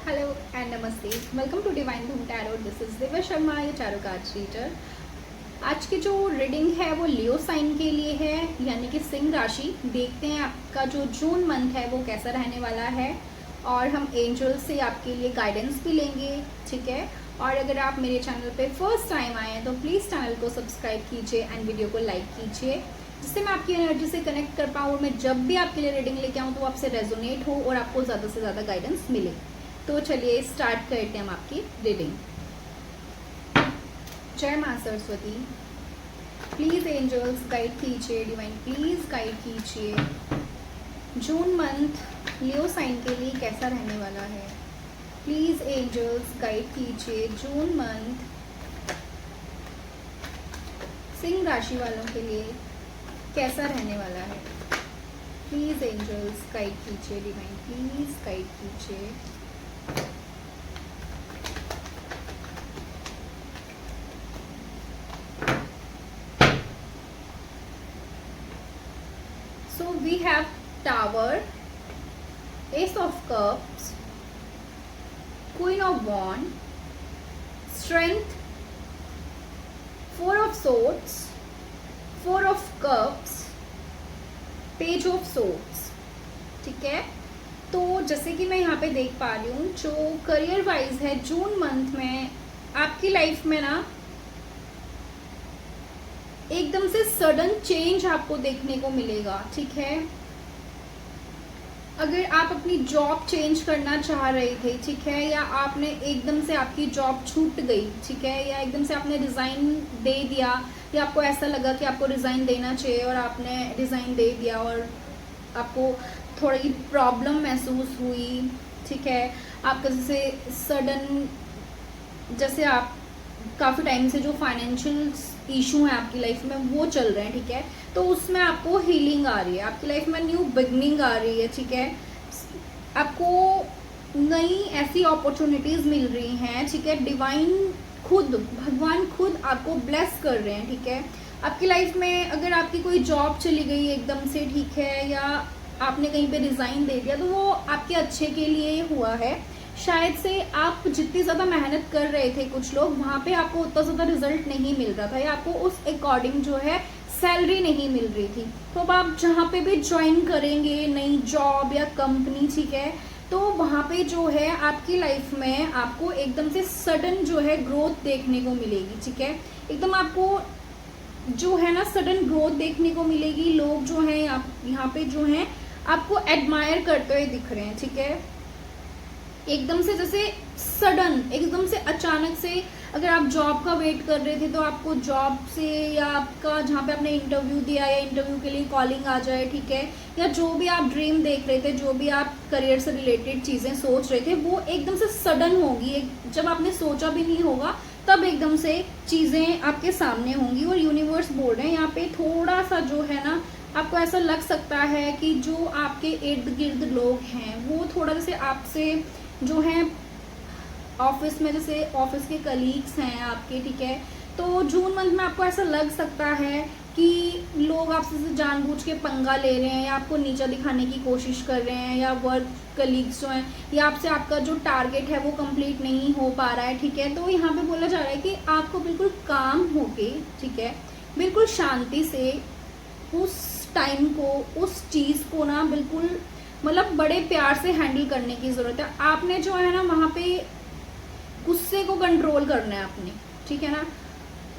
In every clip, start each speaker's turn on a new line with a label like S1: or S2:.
S1: Hello and नमस्ते। Welcome to divine धूम tarot. This is Divya Sharma, ये टैरो कार्ड रीडर। आज की जो रीडिंग है वो लियो साइन के लिए है, यानी कि सिंह राशि। देखते हैं आपका जो जून मंथ है वो कैसा रहने वाला है, और हम एंजल से आपके लिए गाइडेंस भी लेंगे, ठीक है। और अगर आप मेरे चैनल पे फर्स्ट टाइम आए हैं तो प्लीज़ चैनल को सब्सक्राइब कीजिए एंड वीडियो को लाइक कीजिए, जिससे मैं आपकी एनर्जी से कनेक्ट कर पाऊँ और मैं जब भी आपके लिए रीडिंग लेके आऊँ तो आपसे रेजोनेट हो और आपको ज़्यादा से ज़्यादा गाइडेंस मिले। तो चलिए स्टार्ट करते हैं हम आपकी रीडिंग। जय मां सरस्वती। प्लीज़ एंजल्स गाइड कीजिए, डिवाइन प्लीज़ गाइड कीजिए। जून मंथ लियो साइन के लिए कैसा रहने वाला है। प्लीज़ एंजल्स गाइड कीजिए जून मंथ सिंह राशि वालों के लिए कैसा रहने वाला है। प्लीज़ एंजल्स गाइड कीजिए, डिवाइन प्लीज़ गाइड कीजिए। So we have Tower, Ace of Cups, Queen of Wands, Strength, Four of Swords, Four of Cups, Page of Swords। ठीक है, तो जैसे कि मैं यहाँ पे देख पा रही हूँ, जो करियर वाइज है जून मंथ में आपकी लाइफ में ना एकदम से सडन चेंज आपको देखने को मिलेगा, ठीक है। अगर आप अपनी जॉब चेंज करना चाह रहे थे, ठीक है, या आपने एकदम से आपकी जॉब छूट गई, ठीक है, या एकदम से आपने रिज़ाइन दे दिया, या आपको ऐसा लगा कि आपको रिज़ाइन देना चाहिए और आपने रिज़ाइन दे दिया और आपको थोड़ी प्रॉब्लम महसूस हुई, ठीक है। आपका जैसे सडन, जैसे आप काफ़ी टाइम से जो फाइनेंशियल इशू है आपकी लाइफ में वो चल रहे हैं, ठीक है, तो उसमें आपको हीलिंग आ रही है, आपकी लाइफ में न्यू बिगनिंग आ रही है, ठीक है। आपको नई ऐसी अपॉर्चुनिटीज़ मिल रही हैं, ठीक है। डिवाइन खुद, भगवान खुद आपको ब्लेस कर रहे हैं, ठीक है। आपकी लाइफ में अगर आपकी कोई जॉब चली गई एकदम से, ठीक है, या आपने कहीं पे रिज़ाइन दे दिया, तो वो आपके अच्छे के लिए हुआ है। शायद से आप जितनी ज़्यादा मेहनत कर रहे थे, कुछ लोग वहाँ पे आपको उतना ज़्यादा रिजल्ट नहीं मिल रहा था, या आपको उस अकॉर्डिंग जो है सैलरी नहीं मिल रही थी। तो अब आप जहाँ पे भी ज्वाइन करेंगे नई जॉब या कंपनी, ठीक है, तो वहाँ पे जो है आपकी लाइफ में आपको एकदम से सडन जो है ग्रोथ देखने को मिलेगी, ठीक है। एकदम आपको जो है ना सडन ग्रोथ देखने को मिलेगी। लोग जो हैं यहाँ पे जो हैं आपको एडमायर करते हुए दिख रहे हैं, ठीक है। एकदम से जैसे सडन, एकदम से अचानक से, अगर आप जॉब का वेट कर रहे थे तो आपको जॉब से, या आपका जहाँ पे आपने इंटरव्यू दिया या इंटरव्यू के लिए कॉलिंग आ जाए, ठीक है, या जो भी आप ड्रीम देख रहे थे, जो भी आप करियर से रिलेटेड चीज़ें सोच रहे थे, वो एकदम से सडन होगी। जब आपने सोचा भी नहीं होगा तब एकदम से चीज़ें आपके सामने होंगी। और यूनिवर्स बोल रहे हैं यहाँ पे थोड़ा सा जो है ना, आपको ऐसा लग सकता है कि जो आपके इर्द गिर्द लोग हैं वो थोड़ा जैसे आपसे जो है ऑफिस में, जैसे ऑफिस के कलीग्स हैं आपके, ठीक है, तो जून मंथ में आपको ऐसा लग सकता है कि लोग आपसे जानबूझ के पंगा ले रहे हैं, या आपको नीचा दिखाने की कोशिश कर रहे हैं, या वर्क कलीग्स जो हैं, या आपसे आपका जो टारगेट है वो कंप्लीट नहीं हो पा रहा है, ठीक है। तो यहाँ पे बोला जा रहा है कि आपको बिल्कुल काम होके, ठीक है, बिल्कुल शांति से उस टाइम को, उस चीज़ को ना बिल्कुल मतलब बड़े प्यार से हैंडल करने की ज़रूरत है। आपने जो है ना वहाँ पे गुस्से को कंट्रोल करना है आपने, ठीक है ना।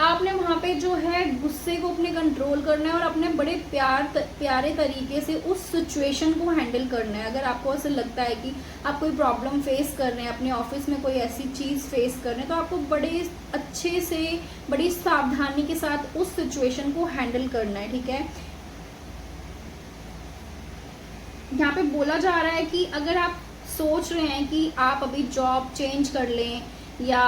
S1: आपने वहाँ पे जो है गुस्से को अपने कंट्रोल करना है और अपने बड़े प्यारे तरीके से उस सिचुएशन को हैंडल करना है। अगर आपको ऐसा लगता है कि आप कोई प्रॉब्लम फेस कर रहे हैं, अपने ऑफिस में कोई ऐसी चीज़ फेस कर रहे हैं, तो आपको बड़े अच्छे से, बड़ी सावधानी के साथ उस सिचुएशन को हैंडल करना है, ठीक है। यहाँ पे बोला जा रहा है कि अगर आप सोच रहे हैं कि आप अभी जॉब चेंज कर लें, या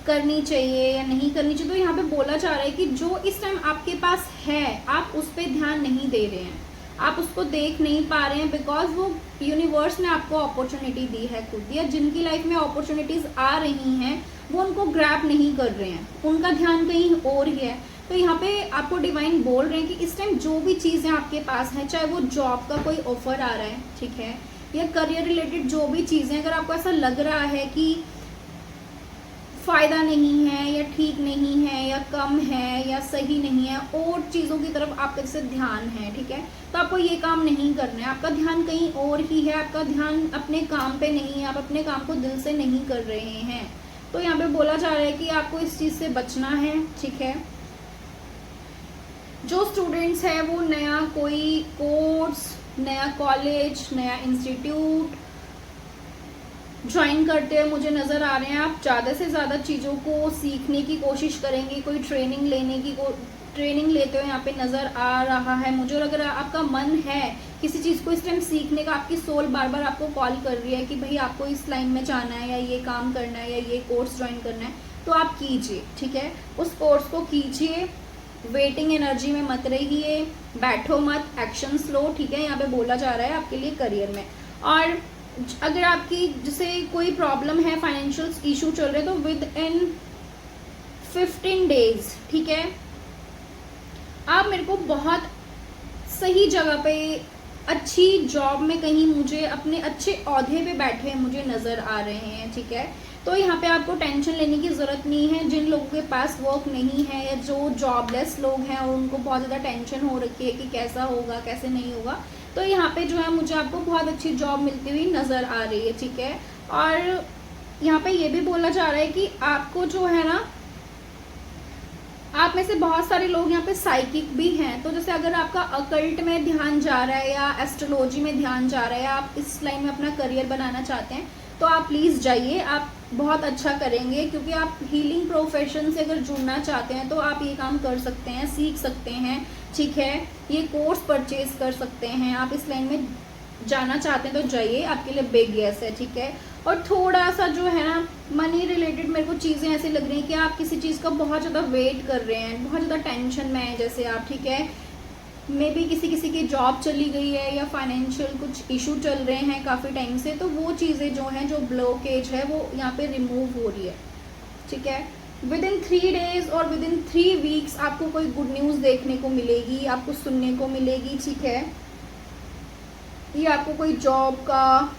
S1: करनी चाहिए या नहीं करनी चाहिए, तो यहाँ पे बोला जा रहा है कि जो इस टाइम आपके पास है आप उस पर ध्यान नहीं दे रहे हैं, आप उसको देख नहीं पा रहे हैं, बिकॉज वो यूनिवर्स ने आपको अपॉर्चुनिटी दी है खुद, या जिनकी लाइफ में अपॉर्चुनिटीज़ आ रही हैं वो उनको ग्रैब नहीं कर रहे हैं, उनका ध्यान कहीं और ही है। तो यहाँ पे आपको डिवाइन बोल रहे हैं कि इस टाइम जो भी चीज़ें आपके पास हैं, चाहे वो जॉब का कोई ऑफर आ रहा है, ठीक है, या करियर रिलेटेड जो भी चीज़ें, अगर आपको ऐसा लग रहा है कि फ़ायदा नहीं है या ठीक नहीं है या कम है या सही नहीं है, और चीज़ों की तरफ आपका जैसे ध्यान है, ठीक है, तो आपको ये काम नहीं करना है। आपका ध्यान कहीं और ही है, आपका ध्यान अपने काम पे नहीं है, आप अपने काम को दिल से नहीं कर रहे हैं। तो यहाँ पे बोला जा रहा है कि आपको इस चीज़ से बचना है, ठीक है। जो स्टूडेंट्स हैं वो नया कोई कोर्स, नया कॉलेज, नया इंस्टीट्यूट ज्वाइन करते हुए मुझे नज़र आ रहे हैं, आप ज़्यादा से ज़्यादा चीज़ों को सीखने की कोशिश करेंगे, कोई ट्रेनिंग लेने की ट्रेनिंग लेते हुए यहाँ पे नज़र आ रहा है मुझे। और अगर आपका मन है किसी चीज़ को इस टाइम सीखने का, आपकी सोल बार बार आपको कॉल कर रही है कि भाई आपको इस लाइन में जाना है या ये काम करना है या ये कोर्स ज्वाइन करना है, तो आप कीजिए, ठीक है, उस कोर्स को कीजिए। वेटिंग एनर्जी में मत रहिए, बैठो मत, एक्शंस लो, ठीक है, यहाँ पे बोला जा रहा है आपके लिए करियर में। और अगर आपकी जैसे कोई प्रॉब्लम है, फाइनेंशियल इशू चल रहे, तो विद इन 15 डेज, ठीक है, आप मेरे को बहुत सही जगह पे अच्छी जॉब में कहीं मुझे अपने अच्छे ओहदे पे बैठे मुझे नज़र आ रहे हैं, ठीक है। तो यहाँ पे आपको टेंशन लेने की ज़रूरत नहीं है। जिन लोगों के पास वर्क नहीं है या जो जॉबलेस लोग हैं और उनको बहुत ज़्यादा टेंशन हो रखी है कि कैसा होगा कैसे नहीं होगा, तो यहाँ पे जो है मुझे आपको बहुत अच्छी जॉब मिलती हुई नज़र आ रही है, ठीक है। और यहाँ पे ये भी बोला जा रहा है कि आपको जो है ना, आप में से बहुत सारे लोग यहाँ पे साइकिक भी हैं, तो जैसे अगर आपका अकल्ट में ध्यान जा रहा है या एस्ट्रोलॉजी में ध्यान जा रहा है, आप इस लाइन में अपना करियर बनाना चाहते हैं, तो आप प्लीज़ जाइए, आप बहुत अच्छा करेंगे। क्योंकि आप हीलिंग प्रोफेशन से अगर जुड़ना चाहते हैं तो आप ये काम कर सकते हैं, सीख सकते हैं, ठीक है, ये कोर्स परचेज कर सकते हैं। आप इस लाइन में जाना चाहते हैं तो जाइए, आपके लिए बिग यस है, ठीक है। और थोड़ा सा जो है ना मनी रिलेटेड मेरे को चीज़ें ऐसी लग रही हैं कि आप किसी चीज़ का बहुत ज़्यादा वेट कर रहे हैं, बहुत ज़्यादा टेंशन में है जैसे आप, ठीक है, मे बी किसी की जॉब चली गई है या फाइनेंशियल कुछ इशू चल रहे हैं काफ़ी टाइम से, तो वो चीज़ें जो हैं, जो ब्लॉकेज है वो यहाँ पे रिमूव हो रही है, ठीक है। विद इन 3 डेज और विद इन 3 वीक्स आपको कोई गुड न्यूज़ देखने को मिलेगी, आपको सुनने को मिलेगी, ठीक है। ये आपको कोई जॉब का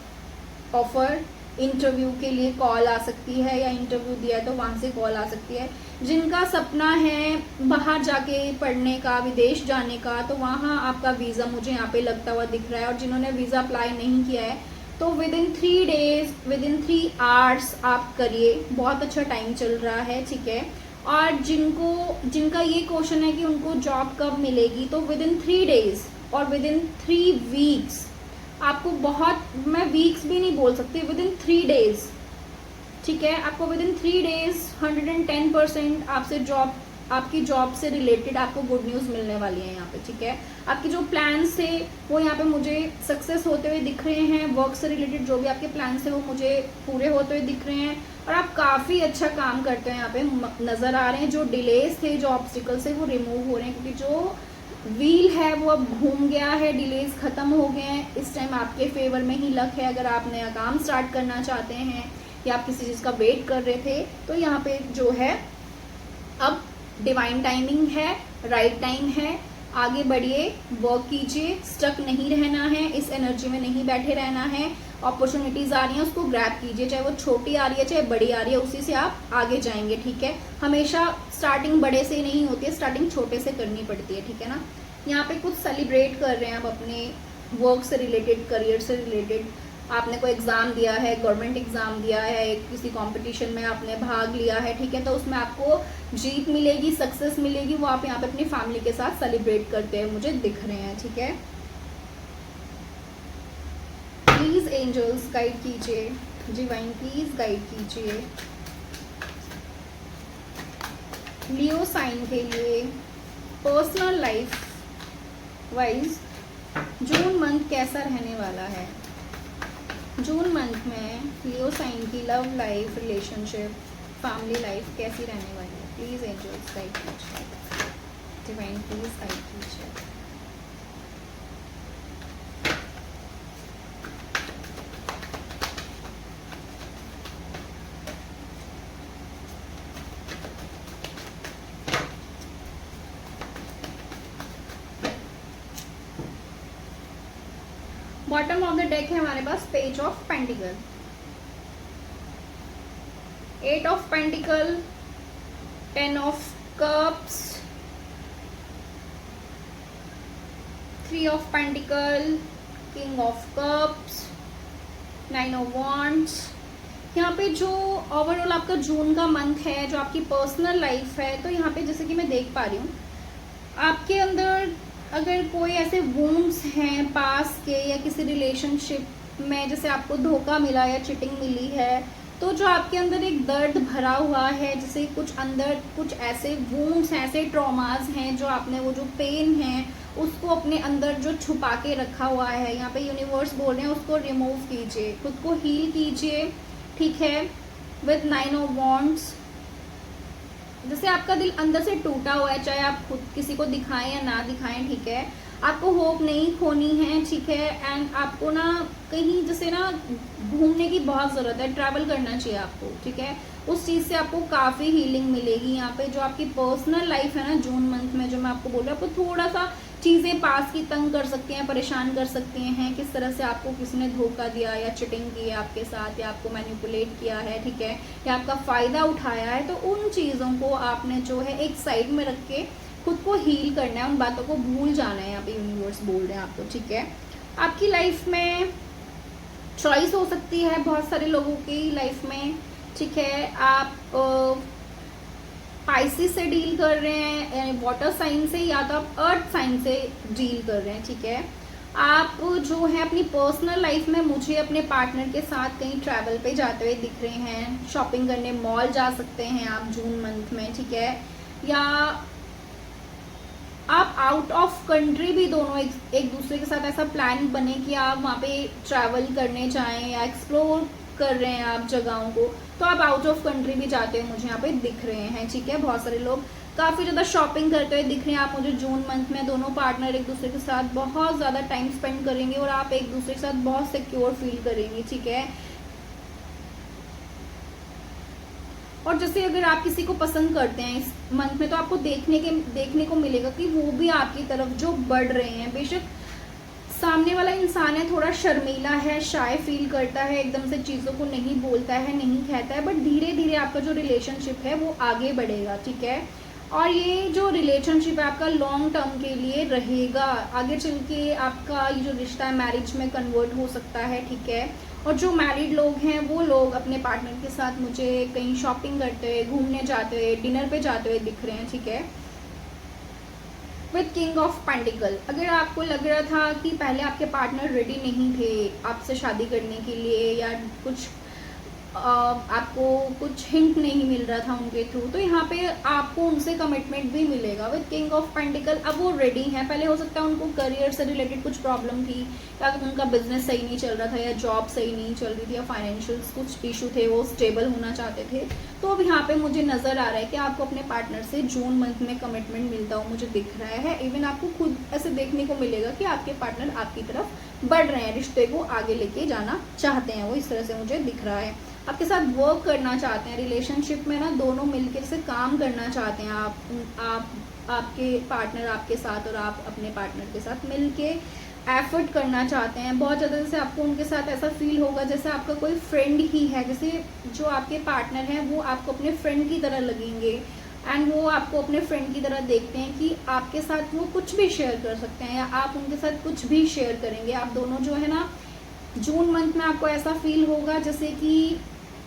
S1: ऑफर, इंटरव्यू के लिए कॉल आ सकती है, या इंटरव्यू दिया है तो वहाँ से कॉल आ सकती है। जिनका सपना है बाहर जाके पढ़ने का, विदेश जाने का, तो वहाँ आपका वीज़ा मुझे यहाँ पे लगता हुआ दिख रहा है। और जिन्होंने वीज़ा अप्लाई नहीं किया है तो with in 3 days, with in 3 hours आप करिए, बहुत अच्छा टाइम चल रहा है, ठीक है। और जिनका ये क्वेश्चन है कि उनको जॉब कब मिलेगी, तो विद इन 3 डेज और विद इन 3 वीक्स आपको, बहुत, मैं वीक्स भी नहीं बोल सकती, विद इन 3 डेज, ठीक है, आपको विद इन 3 डेज 110% आपसे आपकी जॉब से रिलेटेड आपको गुड न्यूज़ मिलने वाली है यहाँ पे, ठीक है। आपके जो प्लान्स थे वो यहाँ पे मुझे सक्सेस होते हुए दिख रहे हैं, वर्क से रिलेटेड जो भी आपके प्लान्स थे वो मुझे पूरे होते हुए दिख रहे हैं, और आप काफ़ी अच्छा काम करते हैं यहाँ पे नज़र आ रहे हैं। जो डिलेज थे, जो ऑब्स्टिकल्स थे, वो रिमूव हो रहे हैं, क्योंकि जो व्हील है वो अब घूम गया है, डिलेज खत्म हो गए हैं। इस टाइम आपके फेवर में ही लक है। अगर आप नया काम स्टार्ट करना चाहते हैं या आप किसी चीज़ का वेट कर रहे थे, तो यहाँ पे जो है अब डिवाइन टाइमिंग है, राइट टाइम है, आगे बढ़िए, वर्क कीजिए, स्टक नहीं रहना है, इस एनर्जी में नहीं बैठे रहना है। अपॉर्चुनिटीज आ रही हैं उसको ग्रैब कीजिए, चाहे वो छोटी आ रही है चाहे बड़ी आ रही है, उसी से आप आगे जाएंगे, ठीक है। हमेशा स्टार्टिंग बड़े से नहीं होती है, स्टार्टिंग छोटे से करनी पड़ती है, ठीक है ना। यहाँ पे कुछ सेलिब्रेट कर रहे हैं आप अपने वर्क से रिलेटेड, करियर से रिलेटेड। आपने कोई एग्ज़ाम दिया है, गवर्नमेंट एग्ज़ाम दिया है, किसी कंपटीशन में आपने भाग लिया है, ठीक है, तो उसमें आपको जीत मिलेगी, सक्सेस मिलेगी, वो आप यहाँ पे अपनी फैमिली के साथ सेलिब्रेट करते हैं मुझे दिख रहे हैं, ठीक है। प्लीज़ एंजल्स गाइड कीजिए, डिवाइन प्लीज़ गाइड कीजिए लियो साइन के लिए personal life wise June month कैसा रहने वाला है। जून मंथ में लियो साइन की love life, relationship, family life कैसी रहने वाली है। प्लीज़ एंजल्स गाइड कीजिए, डिवाइन प्लीज़ गाइड कीजिए। बॉटम ऑफ द डेक है हमारे पास page of pentacle, 8 of pentacle, 10 of cups, 3 of pentacle, king of cups, 9 of wands. यहाँ पे जो ओवरऑल आपका जून का मंथ है, जो आपकी पर्सनल लाइफ है, तो यहाँ पे जैसे कि मैं देख पा रही हूँ आपके अंदर अगर कोई ऐसे वुंड्स हैं पास के या किसी रिलेशनशिप में, जैसे आपको धोखा मिला या चिटिंग मिली है, तो जो आपके अंदर एक दर्द भरा हुआ है, जैसे कुछ अंदर कुछ ऐसे वुंड्स हैं, ऐसे ट्रॉमास हैं, जो आपने वो जो पेन है उसको अपने अंदर जो छुपा के रखा हुआ है, यहाँ पे यूनिवर्स बोल रहे हैं उसको रिमूव कीजिए, खुद को हील कीजिए, ठीक है। विथ 9 ऑफ वॉन्ड्स, जैसे आपका दिल अंदर से टूटा हुआ है, चाहे आप खुद किसी को दिखाएं या ना दिखाएं, ठीक है। आपको होप नहीं खोनी है, ठीक है। एंड आपको ना कहीं जैसे ना घूमने की बहुत ज़रूरत है, ट्रैवल करना चाहिए आपको, ठीक है। उस चीज़ से आपको काफ़ी हीलिंग मिलेगी। यहाँ पे जो आपकी पर्सनल लाइफ है ना जून मंथ में, जो मैं आपको बोल रही हूँ, आपको थोड़ा सा चीज़ें पास की तंग कर सकती हैं, परेशान कर सकती हैं, किस तरह से आपको किसी ने धोखा दिया या चिटिंग की है आपके साथ, या आपको मैनिपुलेट किया है, ठीक है, या आपका फ़ायदा उठाया है, तो उन चीज़ों को आपने जो है एक साइड में रख के खुद को हील करना है, उन बातों को भूल जाना है। यहाँ पे यूनिवर्स बोल रहे हैं आपको, ठीक है। आपकी लाइफ में चॉइस हो सकती है बहुत सारे लोगों की लाइफ में, ठीक है। आप स्पाइसिस से डील कर रहे हैं, वाटर साइन से, या तो आप अर्थ साइन से डील कर रहे हैं, ठीक है। आप जो है अपनी पर्सनल लाइफ में मुझे अपने पार्टनर के साथ कहीं ट्रैवल पे जाते हुए दिख रहे हैं, शॉपिंग करने मॉल जा सकते हैं आप जून मंथ में, ठीक है। या आप आउट ऑफ कंट्री भी दोनों एक दूसरे के साथ ऐसा प्लान बने कि आप वहाँ पे ट्रैवल करने जाएं या एक्सप्लोर कर रहे हैं आप जगहों को, तो आप आउट ऑफ कंट्री भी जाते हुए मुझे यहाँ पे दिख रहे हैं, ठीक है। बहुत सारे लोग काफ़ी ज़्यादा शॉपिंग करते हुए दिख रहे हैं आप मुझे जून मंथ में। दोनों पार्टनर एक दूसरे के साथ बहुत ज़्यादा टाइम स्पेंड करेंगे और आप एक दूसरे के साथ बहुत सिक्योर फील करेंगे, ठीक है। और जैसे अगर आप किसी को पसंद करते हैं इस मंथ में, तो आपको देखने को मिलेगा कि वो भी आपकी तरफ जो बढ़ रहे हैं। बेशक सामने वाला इंसान है थोड़ा शर्मीला है, शाय फील करता है, एकदम से चीज़ों को नहीं बोलता है, नहीं कहता है, बट धीरे धीरे आपका जो रिलेशनशिप है वो आगे बढ़ेगा, ठीक है। और ये जो रिलेशनशिप है आपका लॉन्ग टर्म के लिए रहेगा, आगे चल के आपका ये जो रिश्ता है मैरिज में कन्वर्ट हो सकता है, ठीक है। और जो मैरिड लोग हैं वो लोग अपने पार्टनर के साथ मुझे कहीं शॉपिंग करते हुए, घूमने जाते हुए, डिनर पे जाते हुए दिख रहे हैं, ठीक है। विद किंग ऑफ पेंटिकल, अगर आपको लग रहा था कि पहले आपके पार्टनर रेडी नहीं थे आपसे शादी करने के लिए, या कुछ आपको कुछ हिंट नहीं मिल रहा था उनके थ्रू, तो यहाँ पे आपको उनसे कमिटमेंट भी मिलेगा। विद किंग ऑफ पेंटिकल अब वो रेडी हैं। पहले हो सकता है उनको करियर से रिलेटेड कुछ प्रॉब्लम थी, या उनका बिजनेस सही नहीं चल रहा था, या जॉब सही नहीं चल रही थी, या फाइनेंशियल कुछ इशू थे, वो स्टेबल होना चाहते थे। तो अब यहाँ पे मुझे नज़र आ रहा है कि आपको अपने पार्टनर से जून मंथ में कमिटमेंट मिलता हुआ मुझे दिख रहा है। इवन आपको खुद ऐसे देखने को मिलेगा कि आपके पार्टनर आपकी तरफ बढ़ रहे हैं, रिश्ते को आगे लेके जाना चाहते हैं, वो इस तरह से मुझे दिख रहा है। आपके साथ वर्क करना चाहते हैं, रिलेशनशिप में ना दोनों मिलकर से काम करना चाहते हैं। आपके पार्टनर आपके साथ और आप अपने पार्टनर के साथ मिलके एफर्ट करना चाहते हैं बहुत ज़्यादा। जैसे आपको उनके साथ ऐसा फील होगा जैसे आपका कोई फ्रेंड ही है, जैसे जो आपके पार्टनर हैं वो आपको अपने फ्रेंड की तरह लगेंगे, एंड वो आपको अपने फ्रेंड की तरह देखते हैं कि आपके साथ वो कुछ भी शेयर कर सकते हैं, या आप उनके साथ कुछ भी शेयर करेंगे। आप दोनों जो है ना जून मंथ में आपको ऐसा फील होगा जैसे कि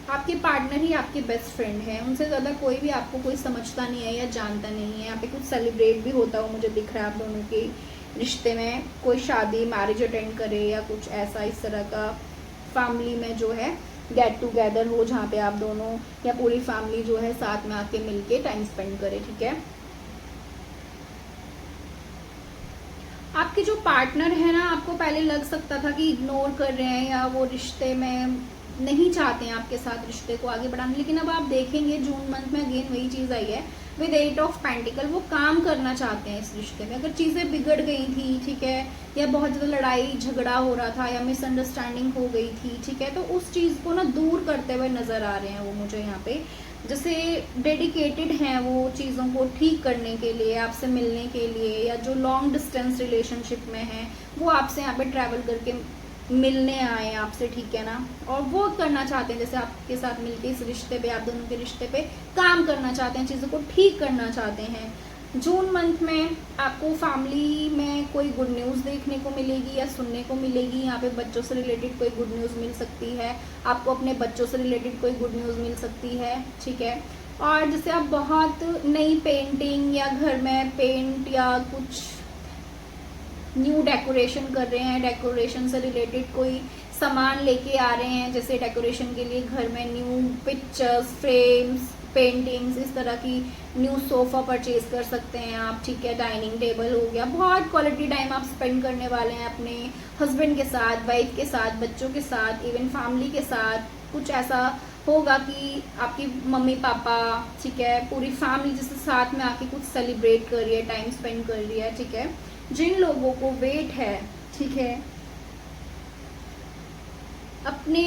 S1: आपके पार्टनर ही आपके बेस्ट फ्रेंड है, उनसे ज़्यादा कोई भी आपको कोई समझता नहीं है या जानता नहीं है। यहाँ पे कुछ सेलिब्रेट भी होता हो मुझे दिख रहा है आप दोनों के रिश्ते में, कोई शादी मैरिज अटेंड करे या कुछ ऐसा इस तरह का फैमिली में जो है गेट टुगेदर हो, जहाँ पे आप दोनों या पूरी फैमिली जो है साथ में आके मिलके टाइम स्पेंड करे, ठीक है। आपके जो पार्टनर है ना, आपको पहले लग सकता था कि इग्नोर कर रहे हैं या वो रिश्ते में नहीं चाहते हैं आपके साथ रिश्ते को आगे बढ़ाने, लेकिन अब आप देखेंगे जून मंथ में अगेन वही चीज़ आई है विद 8 ऑफ पेंटिकल। वो काम करना चाहते हैं इस रिश्ते में। अगर चीज़ें बिगड़ गई थी, ठीक है, या बहुत ज़्यादा लड़ाई झगड़ा हो रहा था या मिसअंडरस्टैंडिंग हो गई थी, ठीक है, तो उस चीज़ को ना दूर करते हुए नज़र आ रहे हैं वो मुझे यहाँ पे। जैसे डेडिकेटेड हैं वो चीज़ों को ठीक करने के लिए, आपसे मिलने के लिए, या जो लॉन्ग डिस्टेंस रिलेशनशिप में हैं वो आपसे यहाँ पे ट्रैवल करके मिलने आए आपसे, ठीक है ना, और वो करना चाहते हैं, जैसे आपके साथ मिलके इस रिश्ते पे, आप दोनों के रिश्ते पे काम करना चाहते हैं, चीज़ों को ठीक करना चाहते हैं। जून मंथ में आपको फैमिली में कोई गुड न्यूज़ देखने को मिलेगी या सुनने को मिलेगी। यहाँ पे बच्चों से रिलेटेड कोई गुड न्यूज़ मिल सकती है, आपको अपने बच्चों से रिलेटेड कोई गुड न्यूज़ मिल सकती है, ठीक है। और जैसे आप बहुत नई पेंटिंग या घर में पेंट या कुछ न्यू डेकोरेशन कर रहे हैं, डेकोरेशन से रिलेटेड कोई सामान लेके आ रहे हैं, जैसे डेकोरेशन के लिए घर में न्यू पिक्चर्स, फ्रेम्स, पेंटिंग्स, इस तरह की न्यू सोफ़ा परचेज कर सकते हैं आप, ठीक है। डाइनिंग टेबल हो गया। बहुत क्वालिटी टाइम आप स्पेंड करने वाले हैं अपने हस्बैंड के साथ, वाइफ के साथ, बच्चों के साथ, इवन फैमिली के साथ। कुछ ऐसा होगा कि आपकी मम्मी पापा, ठीक है, पूरी फैमिली जिसके साथ में आके कुछ सेलिब्रेट कर रही है, टाइम स्पेंड कर रही है, ठीक है। जिन लोगों को वेट है, ठीक है, अपने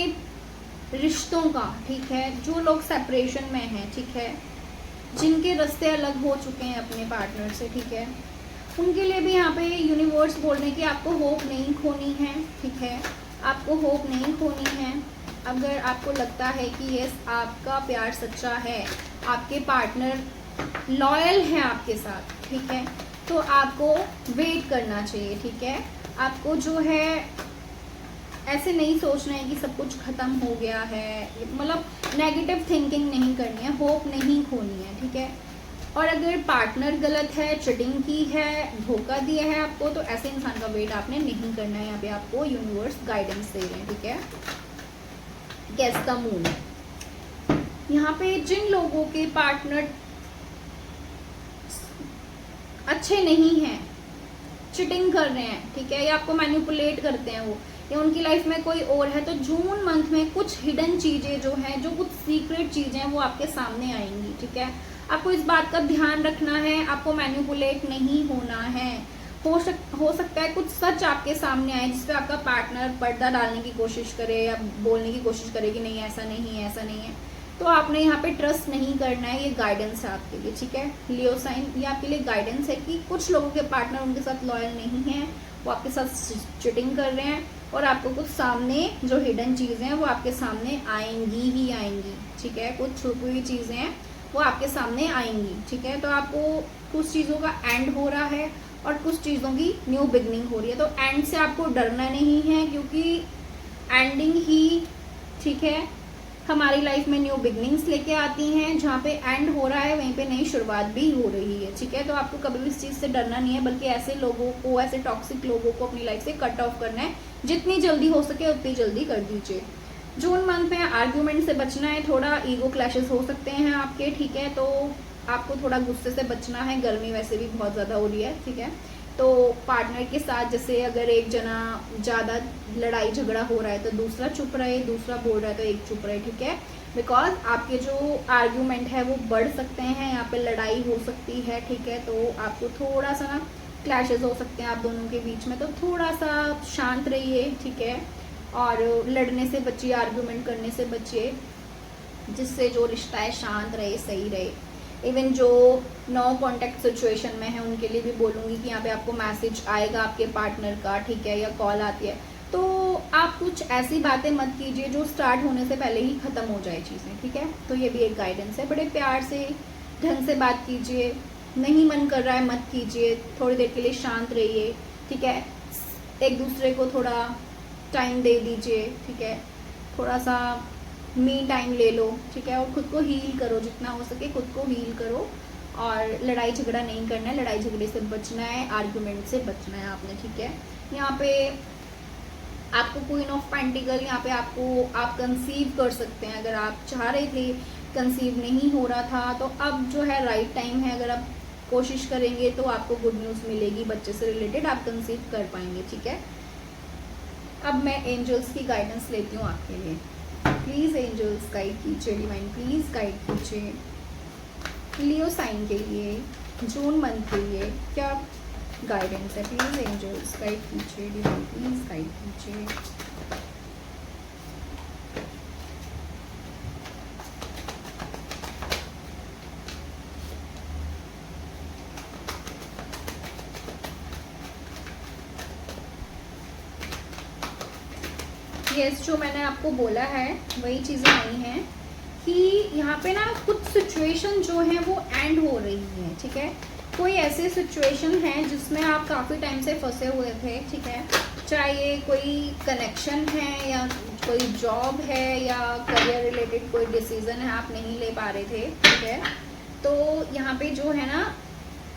S1: रिश्तों का, ठीक है, जो लोग सेपरेशन में हैं, ठीक है, जिनके रास्ते अलग हो चुके हैं अपने पार्टनर से, ठीक है, उनके लिए भी यहाँ पे यूनिवर्स बोल रहे हैं कि आपको होप नहीं खोनी है, ठीक है, आपको होप नहीं खोनी है। अगर आपको लगता है कि यस आपका प्यार सच्चा है, आपके पार्टनर लॉयल है आपके साथ, ठीक है, तो आपको वेट करना चाहिए, ठीक है। आपको जो है ऐसे नहीं सोचना है कि सब कुछ ख़त्म हो गया है, मतलब नेगेटिव थिंकिंग नहीं करनी है, होप नहीं खोनी है, ठीक है। और अगर पार्टनर गलत है, चीटिंग की है, धोखा दिया है आपको, तो ऐसे इंसान का वेट आपने नहीं करना है। यहाँ पे आपको यूनिवर्स गाइडेंस दे रहे हैं, ठीक है। Guess the moon. यहाँ पे जिन लोगों के पार्टनर अच्छे नहीं हैं, चीटिंग कर रहे हैं, ठीक है, या आपको मैनिपुलेट करते हैं वो, या उनकी लाइफ में कोई और है, तो जून मंथ में कुछ हिडन चीज़ें जो हैं, जो कुछ सीक्रेट चीज़ें हैं, वो आपके सामने आएंगी, ठीक है। आपको इस बात का ध्यान रखना है, आपको मैनिपुलेट नहीं होना है। हो सकता है कुछ सच आपके सामने आए जिसपे आपका पार्टनर पर्दा डालने की कोशिश करे या बोलने की कोशिश करे कि नहीं ऐसा नहीं है, ऐसा नहीं है, तो आपने यहाँ पे ट्रस्ट नहीं करना है। ये गाइडेंस है आपके लिए, ठीक है। लियो साइन, ये आपके लिए गाइडेंस है कि कुछ लोगों के पार्टनर उनके साथ लॉयल नहीं है, वो आपके साथ चीटिंग कर रहे हैं, और आपको कुछ सामने जो हिडन चीज़ें हैं वो आपके सामने आएंगी ही आएंगी, ठीक है। कुछ छुपी हुई चीज़ें हैं वो आपके सामने आएंगी, ठीक है। तो आपको कुछ चीज़ों का एंड हो रहा है और कुछ चीज़ों की न्यू बिगनिंग हो रही है। तो एंड से आपको डरना नहीं है, क्योंकि एंडिंग ही, ठीक है, हमारी लाइफ में न्यू बिगनिंग्स लेके आती हैं। जहाँ पे एंड हो रहा है वहीं पे नई शुरुआत भी हो रही है, ठीक है। तो आपको कभी भी इस चीज़ से डरना नहीं है, बल्कि ऐसे लोगों को, ऐसे टॉक्सिक लोगों को अपनी लाइफ से कट ऑफ करना है। जितनी जल्दी हो सके उतनी जल्दी कर दीजिए। जून मंथ में आर्ग्यूमेंट से बचना है, थोड़ा ईगो क्लैशेस हो सकते हैं आपके, ठीक है। तो आपको थोड़ा गुस्से से बचना है, गर्मी वैसे भी बहुत ज़्यादा हो रही है, ठीक है। तो पार्टनर के साथ जैसे अगर एक जना ज़्यादा लड़ाई झगड़ा हो रहा है तो दूसरा चुप रहे, दूसरा बोल रहा है तो एक चुप रहे, ठीक है। बिकॉज आपके जो आर्ग्यूमेंट है वो बढ़ सकते हैं, यहाँ पे लड़ाई हो सकती है, ठीक है। तो आपको थोड़ा सा ना क्लैशेस हो सकते हैं आप दोनों के बीच में, तो थोड़ा सा शांत रहिए, ठीक है। और लड़ने से बचिए, आर्ग्यूमेंट करने से बचिए, जिससे जो रिश्ता है शांत रहे, सही रहे। इवन जो नो कॉन्टैक्ट सिचुएशन में है उनके लिए भी बोलूँगी कि यहाँ पे आपको मैसेज आएगा आपके पार्टनर का, ठीक है, या कॉल आती है, तो आप कुछ ऐसी बातें मत कीजिए जो स्टार्ट होने से पहले ही ख़त्म हो जाए चीज़ें, ठीक है। तो ये भी एक गाइडेंस है। बड़े प्यार से, ढंग से बात कीजिए, नहीं मन कर रहा है मत कीजिए, थोड़ी देर के लिए शांत रहिए, ठीक है। एक दूसरे को थोड़ा टाइम दे दीजिए, ठीक है, थोड़ा सा मी टाइम ले लो, ठीक है। और ख़ुद को हील करो, जितना हो सके खुद को हील करो। और लड़ाई झगड़ा नहीं करना है, लड़ाई झगड़े से बचना है, आर्गुमेंट से बचना है आपने, ठीक है। यहाँ पे आपको क्वीन ऑफ पेंटिकल, यहाँ पे आप कंसीव कर सकते हैं। अगर आप चाह रहे थे, कंसीव नहीं हो रहा था, तो अब जो है राइट टाइम है। अगर आप कोशिश करेंगे तो आपको गुड न्यूज़ मिलेगी, बच्चे से रिलेटेड आप कंसीव कर पाएंगे, ठीक है। अब मैं एंजल्स की गाइडेंस लेती हूँ आपके लिए। प्लीज़ एंजल्स गाइड कीजिए, डिवाइन प्लीज़ गाइड कीजिए लियो साइन के लिए, जून मंथ के लिए क्या गाइडेंस है। प्लीज़ एंजल्स गाइड कीजिए, डिवाइन प्लीज़ गाइड कीजिए। यस, जो मैंने आपको बोला है वही चीज़ें नहीं हैं कि यहाँ पे ना कुछ सिचुएशन जो है वो एंड हो रही है, ठीक है। कोई ऐसे सिचुएशन है जिसमें आप काफ़ी टाइम से फंसे हुए थे, ठीक है। चाहे कोई कनेक्शन है या कोई जॉब है या करियर रिलेटेड कोई डिसीजन है आप नहीं ले पा रहे थे, ठीक है। तो यहाँ पे जो है ना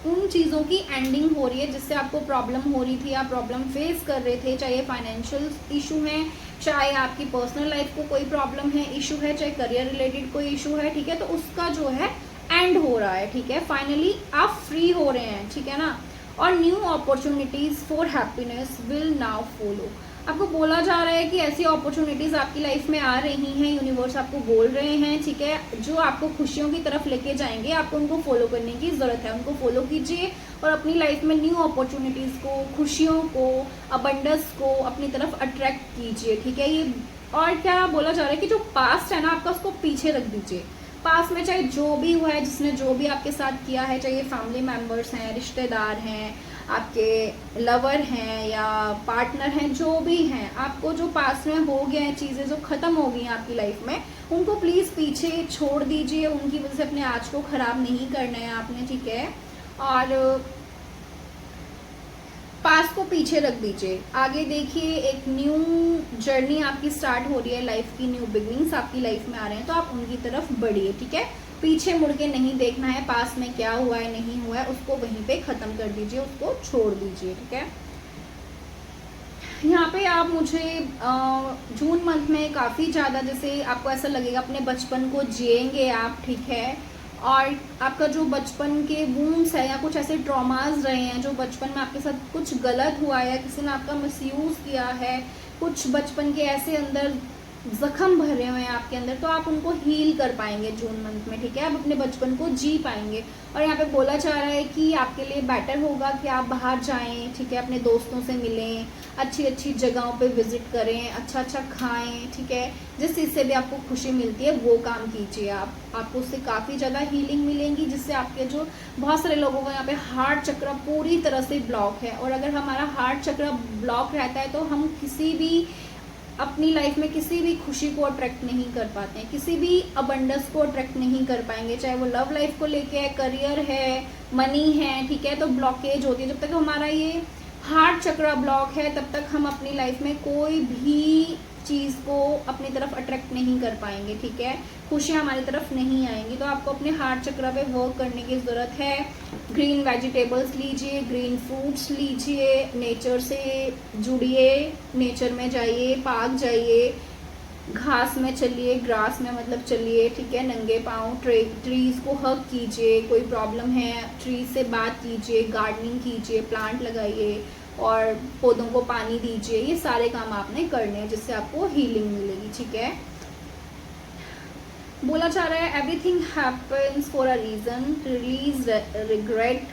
S1: उन चीज़ों की एंडिंग हो रही है जिससे आपको प्रॉब्लम हो रही थी, आप प्रॉब्लम फेस कर रहे थे, चाहे फाइनेंशियल इशू है, चाहे आपकी पर्सनल लाइफ को कोई प्रॉब्लम है, इशू है, चाहे करियर रिलेटेड कोई इशू है, ठीक है। तो उसका जो है एंड हो रहा है, ठीक है। फाइनली आप फ्री हो रहे हैं, ठीक है ना। और new opportunities for happiness will now follow. आपको बोला जा रहा है कि ऐसी अपॉर्चुनिटीज आपकी लाइफ में आ रही हैं, यूनिवर्स आपको बोल रहे हैं, ठीक है, जो आपको खुशियों की तरफ लेके जाएंगे। आपको उनको फॉलो करने की जरूरत है, उनको फॉलो कीजिए और अपनी लाइफ में न्यू अपॉर्चुनिटीज को, खुशियों को, अबंडेंस को अपनी तरफ अट्रैक्ट कीजिए, ठीक है। ये और क्या बोला जा रहा है कि जो पास्ट है ना आपका, उसको पीछे रख दीजिए। पास में चाहे जो भी हुआ है, जिसने जो भी आपके साथ किया है, चाहे फैमिली मेम्बर्स हैं, रिश्तेदार हैं, आपके लवर हैं या पार्टनर हैं, जो भी हैं, आपको जो पास में हो गया है, चीज़ें जो ख़त्म हो गई हैं आपकी लाइफ में, उनको प्लीज़ पीछे छोड़ दीजिए। उनकी वजह से अपने आज को ख़राब नहीं करना है आपने, ठीक है। और पास को पीछे रख दीजिए, आगे देखिए। एक न्यू जर्नी आपकी स्टार्ट हो रही है, लाइफ की न्यू बिगनिंग्स आपकी लाइफ में आ रहे हैं, तो आप उनकी तरफ बढ़िए, ठीक है। पीछे मुड़ के नहीं देखना है, पास में क्या हुआ है नहीं हुआ है उसको वहीं पे ख़त्म कर दीजिए, उसको छोड़ दीजिए, ठीक है। यहाँ पे आप मुझे जून मंथ में काफ़ी ज़्यादा, जैसे आपको ऐसा लगेगा अपने बचपन को जिएंगे आप, ठीक है। और आपका जो बचपन के वूंड्स है या कुछ ऐसे ट्रॉमास रहे हैं जो बचपन में आपके साथ कुछ गलत हुआ है, किसी ने आपका मिसयूज़ किया है, कुछ बचपन के ऐसे अंदर जख्म भरे हुए हैं आपके अंदर, तो आप उनको हील कर पाएंगे जून मंथ में, ठीक है। आप अपने बचपन को जी पाएंगे। और यहाँ पे बोला जा रहा है कि आपके लिए बेटर होगा कि आप बाहर जाएं, ठीक है, अपने दोस्तों से मिलें, अच्छी अच्छी जगहों पे विजिट करें, अच्छा अच्छा खाएं, ठीक है। जिस चीज़ से भी आपको खुशी मिलती है वो काम कीजिए आपको उससे काफ़ी ज़्यादा हीलिंग मिलेंगी, जिससे आपके जो बहुत सारे लोगों का यहाँ पे हार्ट चक्र पूरी तरह से ब्लॉक है। और अगर हमारा हार्ट चक्र ब्लॉक रहता है तो हम किसी भी अपनी लाइफ में किसी भी खुशी को अट्रैक्ट नहीं कर पाते हैं, किसी भी अबंडेंस को अट्रैक्ट नहीं कर पाएंगे, चाहे वो लव लाइफ को लेके है, करियर है, मनी है, ठीक है। तो ब्लॉकेज होती है। जब तक हमारा ये हार्ट चक्र ब्लॉक है तब तक हम अपनी लाइफ में कोई भी चीज़ को अपनी तरफ अट्रैक्ट नहीं कर पाएंगे, ठीक है। खुशियाँ हमारी तरफ नहीं आएंगी। तो आपको अपने हार्ट चक्र पे वर्क करने की ज़रूरत है। ग्रीन वेजिटेबल्स लीजिए, ग्रीन फ्रूट्स लीजिए, नेचर से जुड़िए, नेचर में जाइए, पार्क जाइए, घास में चलिए, ग्रास में मतलब चलिए, ठीक है। नंगे पाँव ट्रीज़ को हग कीजिए, कोई प्रॉब्लम है ट्रीज से बात कीजिए, गार्डनिंग कीजिए, प्लांट लगाइए और पौधों को पानी दीजिए। ये सारे काम आपने करने हैं जिससे आपको हीलिंग मिलेगी, ठीक है। बोला जा रहा है everything happens for a reason, release regret.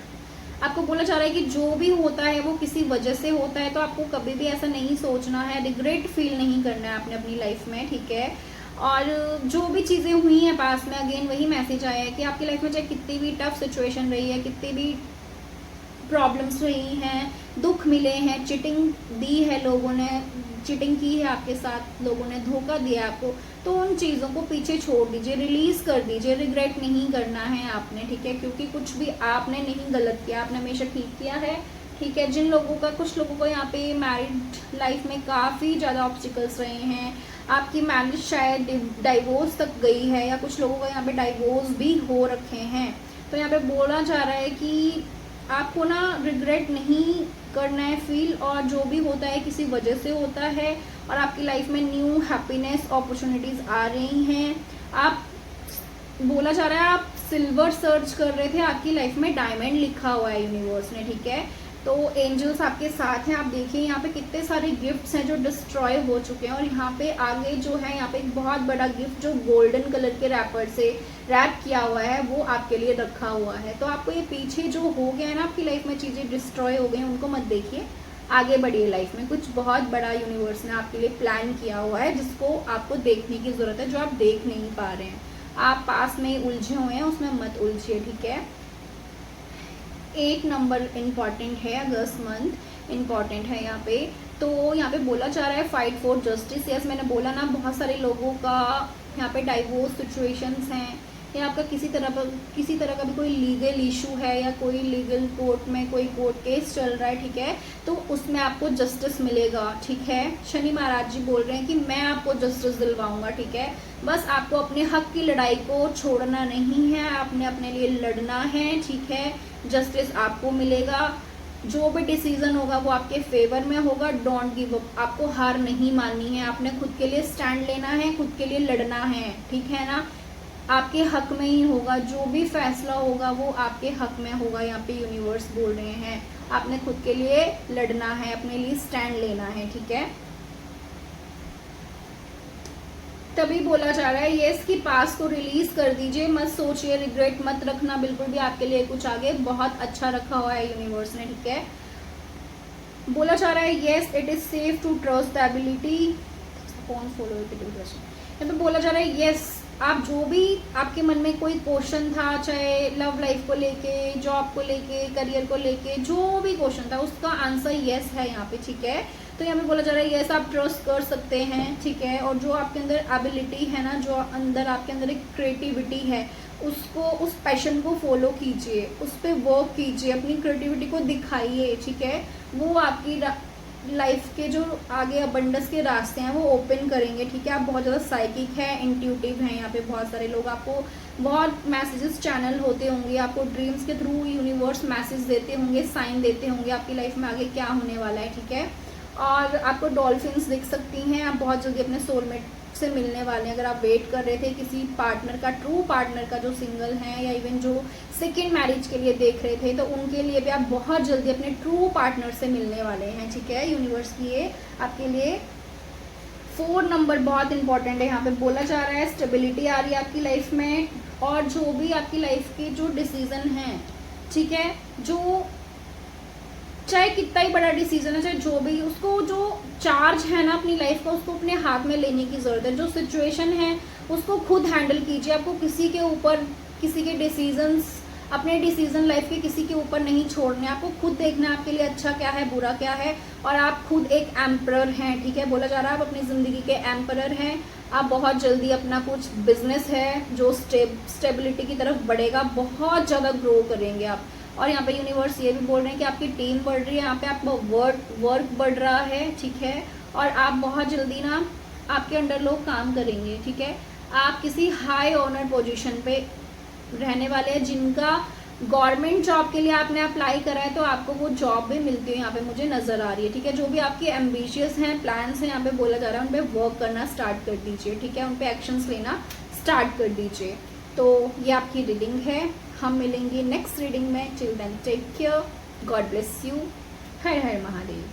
S1: आपको बोला जा रहा है कि जो भी होता है वो किसी वजह से होता है, तो आपको कभी भी ऐसा नहीं सोचना है, रिग्रेट फील नहीं करना है आपने अपनी लाइफ में, ठीक है। और जो भी चीज़ें हुई हैं पास में, अगेन वही मैसेज आया है कि आपकी लाइफ में चाहे कितनी भी टफ सिचुएशन रही है, कितनी भी प्रॉब्लम्स रही हैं, दुख मिले हैं, चीटिंग दी है, लोगों ने चीटिंग की है आपके साथ, लोगों ने धोखा दिया आपको, तो उन चीज़ों को पीछे छोड़ दीजिए, रिलीज़ कर दीजिए। रिग्रेट नहीं करना है आपने, ठीक है, क्योंकि कुछ भी आपने नहीं गलत किया, आपने हमेशा ठीक किया है, ठीक है। जिन लोगों का, कुछ लोगों को यहाँ पे मैरिड लाइफ में काफ़ी ज़्यादा ऑब्स्टिकल्स रहे हैं, आपकी मैरिज शायद डाइवोर्स तक गई है, या कुछ लोगों का यहाँ पे डाइवोर्स भी हो रखे हैं। तो यहाँ पे बोला जा रहा है कि आपको ना रिग्रेट नहीं करना है फील, और जो भी होता है किसी वजह से होता है, और आपकी लाइफ में न्यू हैप्पीनेस अपॉर्चुनिटीज़ आ रही हैं। आप, बोला जा रहा है आप सिल्वर सर्च कर रहे थे, आपकी लाइफ में डायमंड लिखा हुआ है यूनिवर्स ने, ठीक है। तो एंजल्स आपके साथ हैं। आप देखिए यहाँ पे कितने सारे गिफ्ट्स हैं जो डिस्ट्रॉय हो चुके हैं, और यहाँ पे आगे जो है यहाँ पे एक बहुत बड़ा गिफ्ट जो गोल्डन कलर के रैपर से रैप किया हुआ है वो आपके लिए रखा हुआ है। तो आपको ये पीछे जो हो गया है ना आपकी लाइफ में, चीज़ें डिस्ट्रॉय हो गई, उनको मत देखिए, आगे बढ़िए लाइफ में। कुछ बहुत बड़ा यूनिवर्स ने आपके लिए प्लान किया हुआ है जिसको आपको देखने की ज़रूरत है, जो आप देख नहीं पा रहे हैं। आप पास में उलझे हुए हैं, उसमें मत उलझिए, ठीक है। 8 नंबर इम्पॉर्टेंट है अगस्त मंथ। इम्पॉर्टेंट है यहाँ पे। तो यहाँ पे बोला जा रहा है फाइट फॉर जस्टिस। यस, मैंने बोला ना, बहुत सारे लोगों का यहाँ पे डाइवोर्स सिचुएशंस हैं, या आपका किसी तरह का भी कोई लीगल इशू है, या कोई लीगल कोर्ट में कोई कोर्ट केस चल रहा है, ठीक है, तो उसमें आपको जस्टिस मिलेगा, ठीक है। शनि महाराज जी बोल रहे हैं कि मैं आपको जस्टिस दिलवाऊंगा, ठीक है। बस आपको अपने हक की लड़ाई को छोड़ना नहीं है, आपने अपने लिए लड़ना है, ठीक है। जस्टिस आपको मिलेगा, जो भी डिसीजन होगा वो आपके फेवर में होगा। डोंट गिव अप, आपको हार नहीं माननी है, आपने खुद के लिए स्टैंड लेना है, खुद के लिए लड़ना है, ठीक है ना। आपके हक में ही होगा, जो भी फैसला होगा वो आपके हक में होगा, यहाँ पे यूनिवर्स बोल रहे हैं। आपने खुद के लिए लड़ना है, अपने लिए स्टैंड लेना है, ठीक है। तभी बोला जा रहा है यस कि पास को रिलीज कर दीजिए, मत सोचिए, रिग्रेट मत रखना बिल्कुल भी, आपके लिए कुछ आगे बहुत अच्छा रखा हुआ है यूनिवर्स ने, ठीक है। बोला जा रहा है yes it is safe to trust the ability, कौन फॉलो यहाँ पे बोला जा रहा है यस, आप जो भी आपके मन में कोई क्वेश्चन था, चाहे लव लाइफ को लेके, जॉब को लेके, करियर को लेके, जो भी क्वेश्चन था उसका आंसर यस है यहाँ पे, ठीक है। तो यहाँ पे बोला जा रहा है यस आप ट्रस्ट कर सकते हैं, ठीक है। और जो आपके अंदर एबिलिटी है ना, जो अंदर आपके अंदर एक क्रिएटिविटी है, उसको, उस पैशन को फॉलो कीजिए, उस पर वर्क कीजिए, अपनी क्रिएटिविटी को दिखाइए, ठीक है। वो आपकी लाइफ के जो आगे अबंडस के रास्ते हैं वो ओपन करेंगे, ठीक है। आप बहुत ज़्यादा साइकिक है, इंट्यूटिव हैं, यहाँ पे बहुत सारे लोग, आपको बहुत मैसेजेस चैनल होते होंगे, आपको ड्रीम्स के थ्रू यूनिवर्स मैसेज देते होंगे, साइन देते होंगे आपकी लाइफ में आगे क्या होने वाला है, ठीक है। और आपको डॉल्फिन्स दिख सकती हैं, आप बहुत जल्दी अपने सोलमेट से मिलने वाले हैं। अगर आप वेट कर रहे थे किसी पार्टनर का, ट्रू पार्टनर का, जो सिंगल हैं, या इवन जो सेकेंड मैरिज के लिए देख रहे थे, तो उनके लिए भी आप बहुत जल्दी अपने ट्रू पार्टनर से मिलने वाले हैं, ठीक है। यूनिवर्स की ये आपके लिए 4 नंबर बहुत इंपॉर्टेंट है। यहाँ पे बोला जा रहा है स्टेबिलिटी आ रही है आपकी लाइफ में, और जो भी आपकी लाइफ के जो डिसीजन हैं, ठीक है, जो चाहे कितना ही बड़ा डिसीजन है, चाहे जो भी, उसको जो चार्ज है ना अपनी लाइफ का, उसको अपने हाथ में लेने की ज़रूरत है। जो सिचुएशन है उसको खुद हैंडल कीजिए, आपको किसी के ऊपर, किसी के डिसीजंस, अपने डिसीजन लाइफ के किसी के ऊपर नहीं छोड़ने, आपको खुद देखना है आपके लिए अच्छा क्या है, बुरा क्या है। और आप खुद एक एम्परर हैं, ठीक है। बोला जा रहा है आप अपनी ज़िंदगी के एम्परर हैं। आप बहुत जल्दी अपना कुछ बिजनेस है जो स्टेबिलिटी की तरफ बढ़ेगा, बहुत ज़्यादा ग्रो करेंगे आप। और यहाँ पे यूनिवर्स ये भी बोल रहे हैं कि आपकी टीम बढ़ रही है, यहाँ पे आपका वर्क बढ़ रहा है, ठीक है। और आप बहुत जल्दी ना, आपके अंडर लोग काम करेंगे, ठीक है। आप किसी हाई ऑनर पोजीशन पे रहने वाले हैं, जिनका गवर्नमेंट जॉब के लिए आपने अप्लाई करा है, तो आपको वो जॉब भी मिलती है, यहाँ पे मुझे नज़र आ रही है, ठीक है। जो भी आपके एम्बिशियस हैं, प्लान्स हैं, यहाँ पे बोला जा रहा है उन पर वर्क करना स्टार्ट कर दीजिए, ठीक है। उन पर एक्शंस लेना स्टार्ट कर दीजिए। तो ये आपकी रीडिंग है, हम मिलेंगे नेक्स्ट रीडिंग में। Till then take care, God bless you, हर हर महादेव।